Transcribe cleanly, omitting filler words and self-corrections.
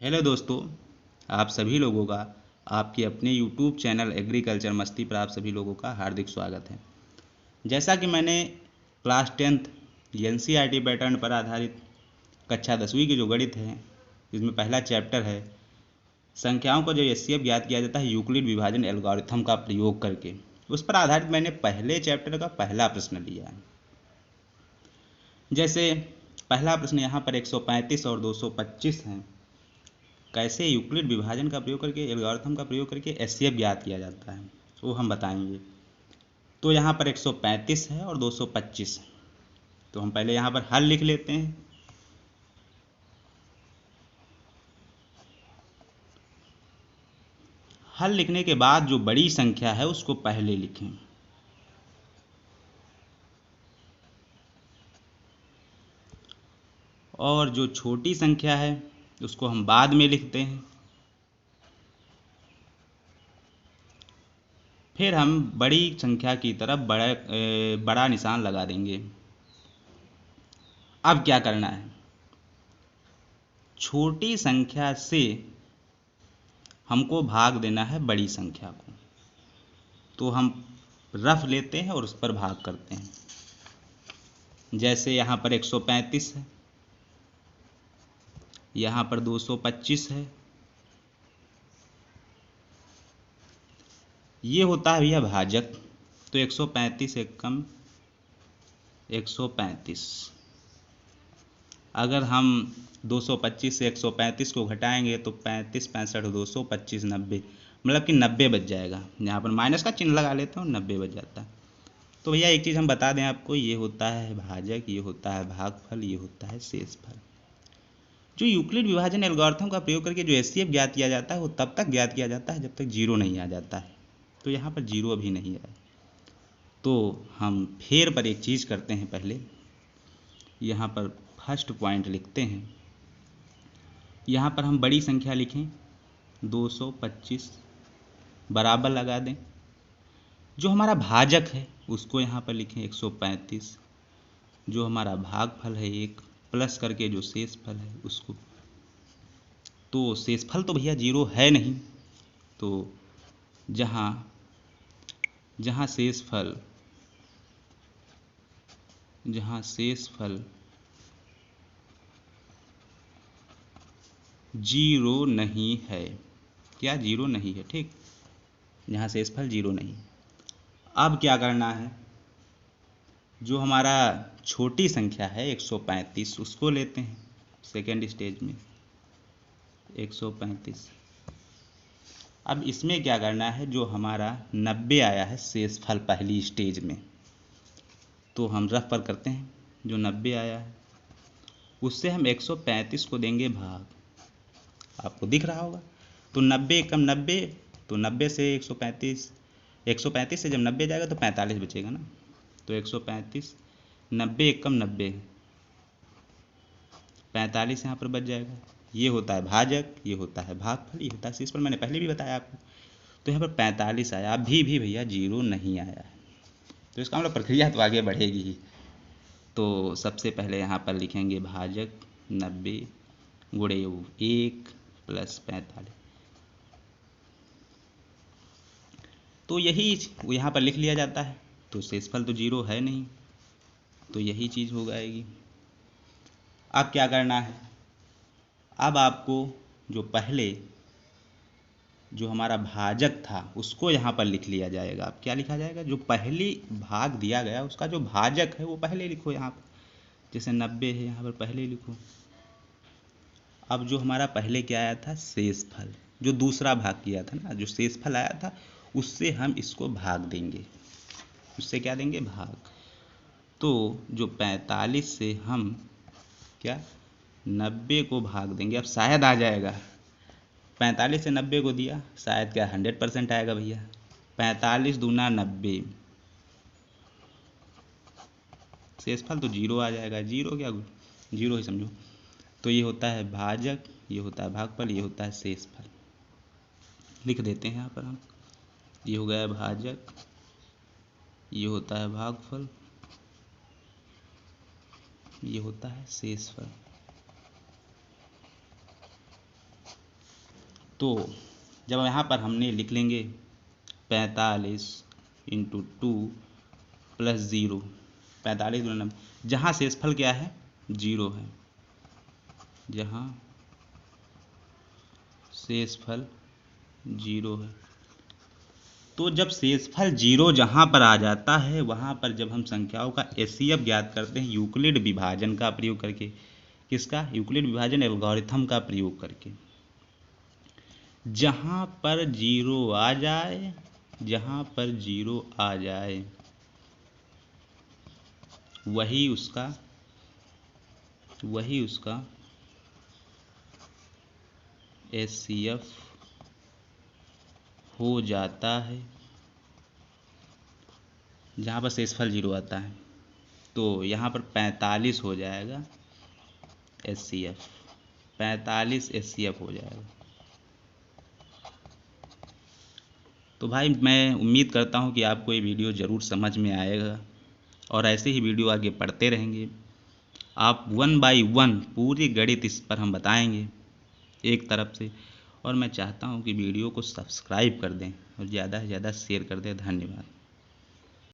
Hello दोस्तों, आप सभी लोगों का आपके अपने यूट्यूब चैनल एग्रीकल्चर मस्ती पर आप सभी लोगों का हार्दिक स्वागत है। जैसा कि मैंने क्लास 10th एनसीईआरटी पैटर्न पर आधारित कक्षा 10वीं की जो गणित है, इसमें पहला चैप्टर है संख्याओं को जो एचसीएफ ज्ञात किया जाता है यूक्लिड विभाजन एल्गोरिथम का प्रयोग करके, उस पर आधारित मैंने पहले चैप्टर का पहला प्रश्न लिया है। जैसे पहला प्रश्न यहाँ पर 135 और 225 हैं। कैसे यूक्लिड विभाजन का प्रयोग करके एल्गोरिथम का प्रयोग करके एचसीएफ ज्ञात किया जाता है वो हम बताएंगे। तो यहाँ पर 135 है और 225 है, तो हम पहले यहाँ पर हल लिख लेते हैं। हल लिखने के बाद जो बड़ी संख्या है उसको पहले लिखें, और जो छोटी संख्या है उसको हम बाद में लिखते हैं। फिर हम बड़ी संख्या की तरफ बड़ा निशान लगा देंगे। अब क्या करना है, छोटी संख्या से हमको भाग देना है बड़ी संख्या को, तो हम रफ लेते हैं और उस पर भाग करते हैं। जैसे यहाँ पर 135 है, यहाँ पर 225 है, ये होता है भैया भाजक। तो 135 एक कम 135। अगर हम 225 से 135 को घटाएंगे तो 35 65 225 90, मतलब कि 90 बच जाएगा। यहाँ पर माइनस का चिन्ह लगा लेते हैं और 90 बच जाता है। तो भैया एक चीज़ हम बता दें आपको, ये होता है भाजक, ये होता है भागफल, ये होता है शेषफल। जो यूक्लिड विभाजन एल्गोरिथम का प्रयोग करके जो एचसीएफ ज्ञात किया जाता है वो तब तक ज्ञात किया जाता है जब तक जीरो नहीं आ जाता है। तो यहाँ पर जीरो अभी नहीं आया, तो हम फेर पर एक चीज़ करते हैं। पहले यहाँ पर फर्स्ट पॉइंट लिखते हैं, यहाँ पर हम बड़ी संख्या लिखें 225, बराबर लगा दें। जो हमारा भाजक है उसको यहाँ पर लिखें 135, जो हमारा भागफल है एक प्लस करके जो शेषफल है उसको, तो शेषफल तो भैया जीरो है नहीं, तो जहाँ जहाँ शेषफल जीरो नहीं है, क्या जीरो नहीं है, ठीक, जहाँ शेषफल जीरो नहीं। अब क्या करना है, जो हमारा छोटी संख्या है 135 उसको लेते हैं सेकेंड स्टेज में 135। अब इसमें क्या करना है, जो हमारा 90 आया है शेषफल पहली स्टेज में, तो हम रफ पर करते हैं। जो 90 आया है उससे हम 135 को देंगे भाग, आपको दिख रहा होगा। तो 90 कम 90, तो 90 से 135, 135 से जब 90 जाएगा तो 45 बचेगा ना। तो 135, 90 कम 90, 45 यहाँ पर बच जाएगा। ये होता है भाजक, ये होता है भागफल, ये होता है शेषफल, मैंने पहले भी बताया आपको। तो यहाँ पर 45 आया, अभी भी भैया जीरो नहीं आया है, तो इसका मतलब प्रक्रिया तो आगे बढ़ेगी ही। तो सबसे पहले यहाँ पर लिखेंगे भाजक 90 गुणे 1 प्लस 45, तो यही यहाँ पर लिख लिया जाता है। तो शेषफल तो जीरो है नहीं, तो यही चीज़ हो जाएगी। अब क्या करना है, अब आपको जो पहले जो हमारा भाजक था उसको यहाँ पर लिख लिया जाएगा। अब क्या लिखा जाएगा, जो पहली भाग दिया गया उसका जो भाजक है वो पहले लिखो यहाँ पर, जैसे 90 है यहाँ पर पहले लिखो। अब जो हमारा पहले क्या आया था शेषफल, जो दूसरा भाग किया था ना, जो शेषफल आया था उससे हम इसको भाग देंगे, उससे क्या देंगे भाग। तो जो 45 से हम क्या 90 को भाग देंगे, अब शायद आ जाएगा। 45 से 90 को दिया, शायद क्या 100% आएगा भैया। 45 दूना 90, शेषफल तो जीरो आ जाएगा। जीरो क्या, जीरो ही समझो। तो ये होता है भाजक, ये होता है भागफल, ये होता है शेषफल। लिख देते हैं यहाँ पर हम, ये हो गया भाजक, ये होता है भागफल, ये होता है शेषफल। तो जब यहाँ पर हमने लिख लेंगे 45 इंटू 2 प्लस 0, 45 गुना 90, जहाँ शेषफल क्या है 0 है, जहाँ शेषफल 0 है। तो जब शेषफल 0 जहाँ पर आ जाता है वहाँ पर जब हम संख्याओं का एचसीएफ ज्ञात करते हैं यूक्लिड विभाजन का प्रयोग करके, किसका, यूक्लिड विभाजन एल्गोरिथम का प्रयोग करके, जहाँ पर 0 आ जाए, जहाँ पर 0 आ जाए वही उसका एचसीएफ हो जाता है, जहाँ पर शेषफल 0 आता है। तो यहाँ पर 45 हो जाएगा एचसीएफ, 45 एचसीएफ हो जाएगा। तो भाई मैं उम्मीद करता हूँ कि आपको ये वीडियो ज़रूर समझ में आएगा और ऐसे ही वीडियो आगे पढ़ते रहेंगे। आप 1 बाय 1 पूरी गणित इस पर हम बताएंगे एक तरफ से, और मैं चाहता हूँ कि वीडियो को सब्सक्राइब कर दें और ज़्यादा से ज़्यादा शेयर कर दें। धन्यवाद।